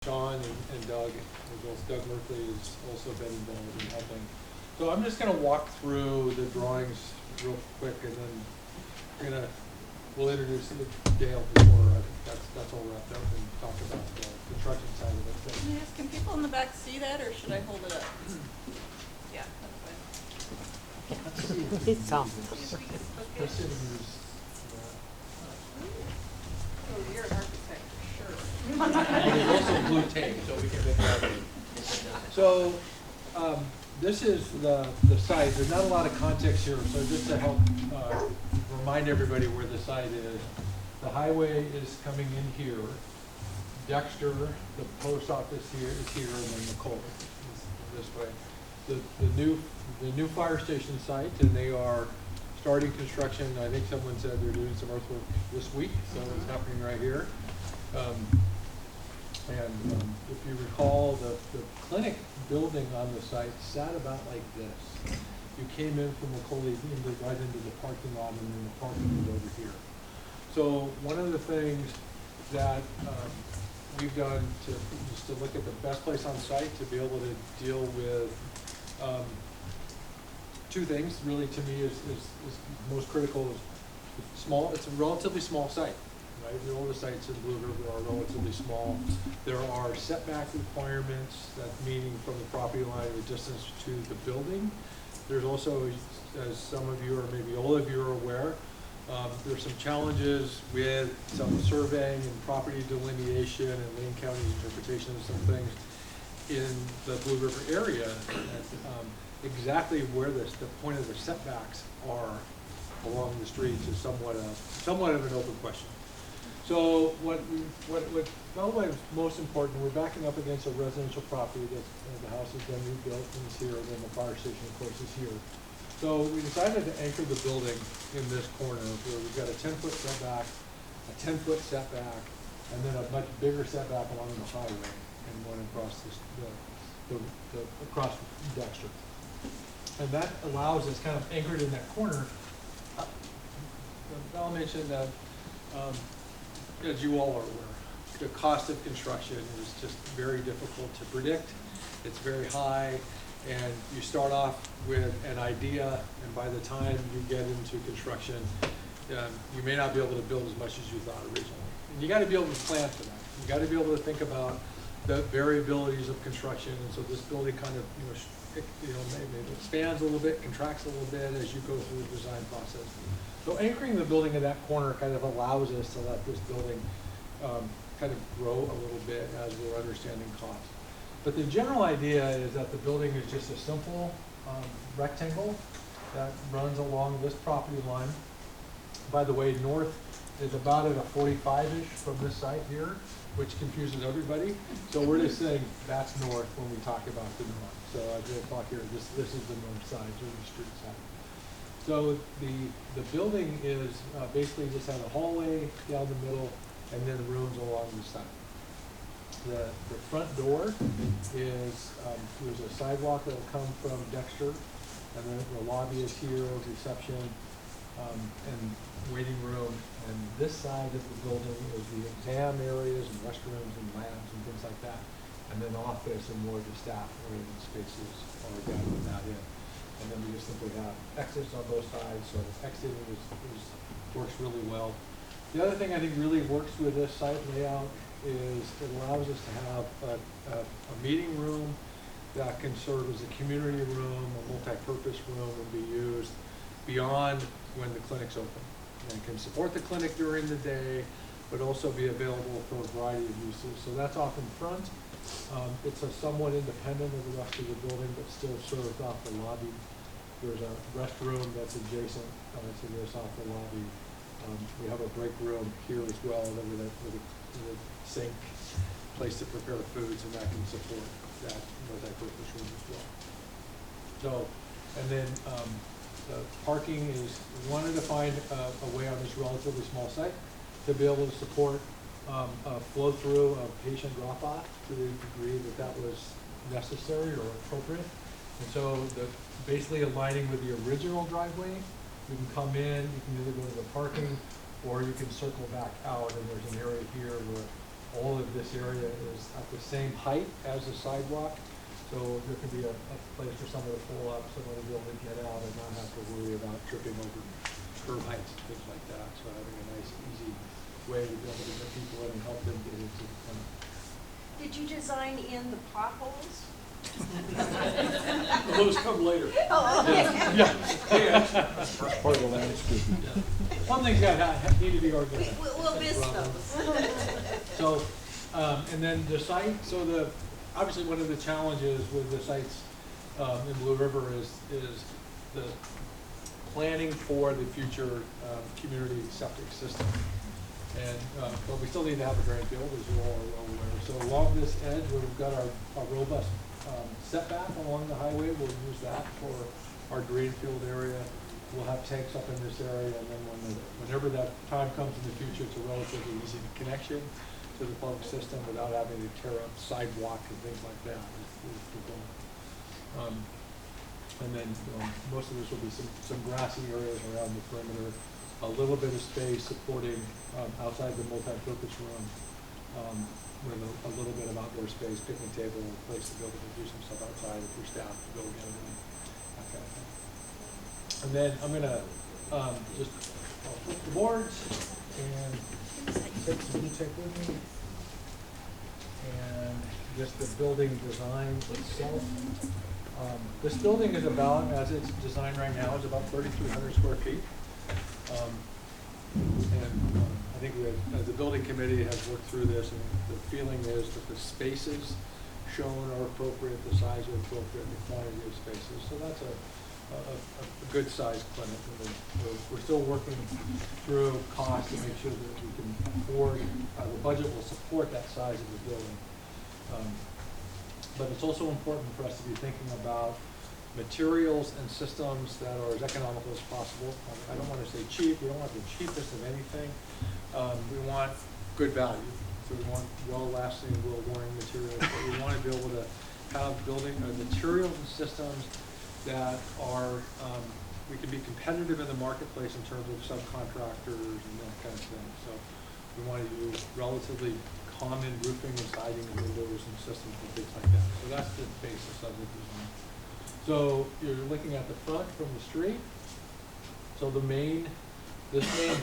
Sean and Doug, as well as Doug Merkley has also been involved in helping. So I'm just going to walk through the drawings real quick, and then we'll introduce Dale before that's all wrapped up and talk about the construction side of it. Can I ask, can people in the back see that, or should I hold it up? Yeah, that's fine. It's tough. Chris interviews, Oh, you're an architect, for sure. there's also blue tape, so we can make that. So this is the site. There's not a lot of context here, so just to help remind everybody where the site is. The highway is coming in here. Dexter, the post office here is here, and then McColl is this way. The new fire station site, and they are starting construction. I think someone said they're doing some earthwork this week, so it's happening right here. If you recall, the clinic building on the site sat about like this. You came in from McColley right into the parking lot, and then the parking was over here. So one of the things that we've done is to look at the best place on site to be able to deal with two things. Really, to me, is most critical. Is small. It's a relatively small site. Right? All the sites in Blue River are relatively small. There are setback requirements, that meaning from the property line or distance to the building. There's also, as some of you or maybe all of you are aware, there's some challenges with some surveying and property delineation and Lane County's interpretation of some things in the Blue River area. Exactly where the point of the setbacks are along the streets is somewhat of an open question. So what felt like most important, we're backing up against a residential property that the house has been rebuilt and is here, and then the fire station, of course, is here. So we decided to anchor the building in this corner where we've got a 10-foot setback, a 10-foot setback, and then a much bigger setback along the highway and one across across Dexter. And that allows us, kind of anchored in that corner. I'll mention that, as you all are aware, the cost of construction is just very difficult to predict. It's very high, and you start off with an idea, and by the time you get into construction, you may not be able to build as much as you thought originally. And you got to be able to plan for that. You got to be able to think about the variabilities of construction, and so this building kind of, maybe expands a little bit, contracts a little bit as you go through the design process. So anchoring the building in that corner kind of allows us to let this building kind of grow a little bit as we're understanding costs. But the general idea is that the building is just a simple rectangle that runs along this property line. By the way, north is about at a 45-ish from this site here, which confuses everybody. So we're just saying that's north when we talk about the north. So as we'll talk here, this is the north side, or the street side. So the building is basically just had a hallway down the middle and then rooms along the side. The front door is, there's a sidewalk that will come from Dexter, and then the lobby is here, reception, and waiting room. And this side of the building is the exam areas and restrooms and labs and things like that. And then office and more of the staff-oriented spaces are down in that end. And then we just simply have exits on both sides, so exiting works really well. The other thing I think really works with this site layout is it allows us to have a meeting room that can serve as a community room, a multi-purpose room, and be used beyond when the clinic's open. And can support the clinic during the day, but also be available for a variety of uses. So that's off in front. It's somewhat independent of the rest of the building, but still serves off the lobby. There's a restroom that's adjacent to this off the lobby. We have a break room here as well, with a sink, place to prepare foods, and that can support that multi-purpose room as well. So, and then the parking is, we wanted to find a way on this relatively small site to be able to support a flow through of patient drop off to the degree that was necessary or appropriate. And so basically aligning with the original driveway, you can come in, you can either go to the parking, or you can circle back out, and there's an area here where all of this area is at the same height as the sidewalk. So there can be a place for someone to pull up, someone to be able to get out and not have to worry about tripping over curb heights and things like that. So having a nice, easy way to be able to get people in and help them get into the clinic. Did you design in the potholes? Those come later. Oh, okay. Yeah. Part of the landscape. Some things that need to be organized. We'll miss those. So, and then the site, so obviously one of the challenges with the sites in Blue River is the planning for the future community septic system. And, but we still need to have a drain field, as you all are well aware. So along this edge, where we've got our robust setback along the highway, we'll use that for our drain field area. We'll have tanks up in this area, and then whenever that time comes in the future, it's a relatively easy connection to the public system without having to tear up sidewalk and things like that. And then most of this will be some grassy areas around the perimeter, a little bit of space supporting outside the multi-purpose room, with a little bit of outdoor space, picnic table, place to be able to do some stuff outside if your staff to go get it, that kind of thing. And then I'm gonna just flip the boards and take some tape with me. And just the building design itself. This building is about, as it's designed right now, is about 3,300 square feet. I think the building committee has worked through this, and the feeling is that the spaces shown are appropriate, the size are appropriate, the quantity of spaces. So that's a good sized clinic. And we're still working through costs to make sure that we can afford, the budget will support that size of the building. But it's also important for us to be thinking about materials and systems that are as economical as possible. I don't want to say cheap. We don't want the cheapest of anything. We want good value. So we want well-lasting, well-worn materials. But we want to be able to have building materials and systems that are, we can be competitive in the marketplace in terms of subcontractors and that kind of thing. So we want to use relatively common roofing and siding and windows and systems and things like that. So that's the basis of the design. So you're looking at the front from the street. So this main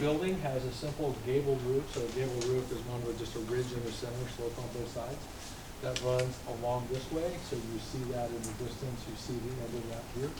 building has a simple gable roof. So a gable roof is one with just a ridge in the center, slope on both sides, that runs along this way. So you see that in the distance. You see the end of that here.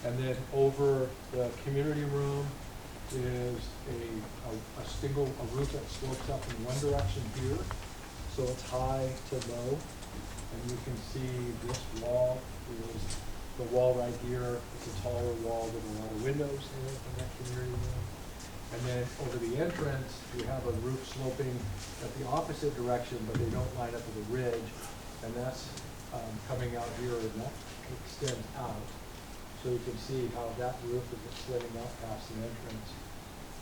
And then over the community room is a roof that slopes up in one direction here. So it's high to low. And you can see this wall is the wall right here. It's a taller wall with a lot of windows in it in that community room. And then over the entrance, you have a roof sloping at the opposite direction, but they don't line up with a ridge. And that's coming out here, and that extends out. So you can see how that roof is extending out past the entrance.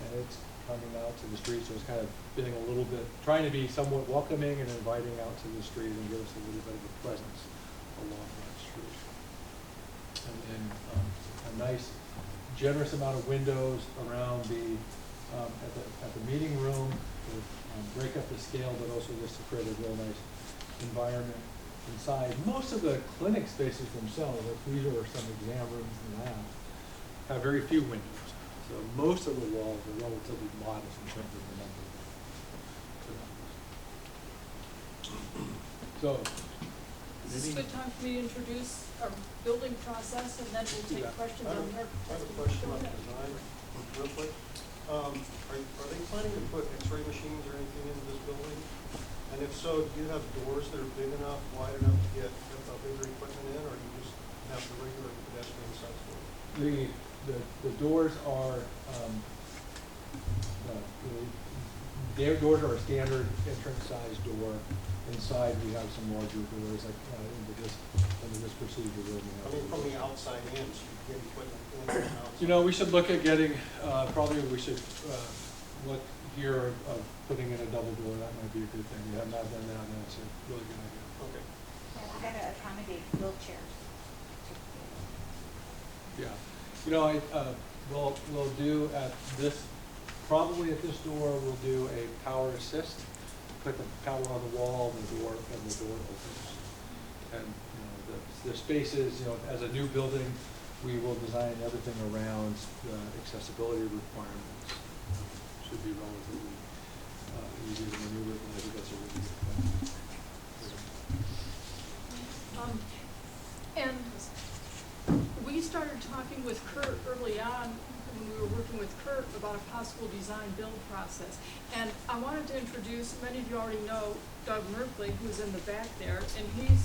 And it's coming out to the street, so it's kind of being a little bit, trying to be somewhat welcoming and inviting out to the street and give us a little bit of a presence along that street. And then a nice, generous amount of windows around the, at the meeting room to break up the scale, but also just to create a real nice environment inside. Most of the clinic spaces themselves, like these are some exam rooms and labs, have very few windows. So most of the walls are relatively modest in terms of the number of So, is this a good time for me to introduce our building process, and then we'll take questions on her? I have a question on the design, real quick. Are they planning to put x-ray machines or anything into this building? And if so, do you have doors that are big enough, wide enough to get bigger equipment in, or do you just have the regular pedestrian size door? the doors are, their doors are a standard entrance size door. Inside we have some larger doors, like into this procedure room. I mean, from the outside in, so you get equipment in and out. You know, we should look at getting, probably we should look here of putting in a double door. That might be a good thing. We have not done that, and that's a really good idea. Okay. Yeah, we gotta accommodate wheelchairs. Yeah. You know, we'll do at this, probably at this door, we'll do a power assist put the paddle on the wall and the door opens. And, you know, the spaces, you know, as a new building, we will design everything around the accessibility requirements. Should be relatively easy to maneuver, but I think that's a really good point. And we started talking with Curt early on, when we were working with Curt about a possible design build process. And I wanted to introduce, many of you already know Doug Merkley, who's in the back there, and he's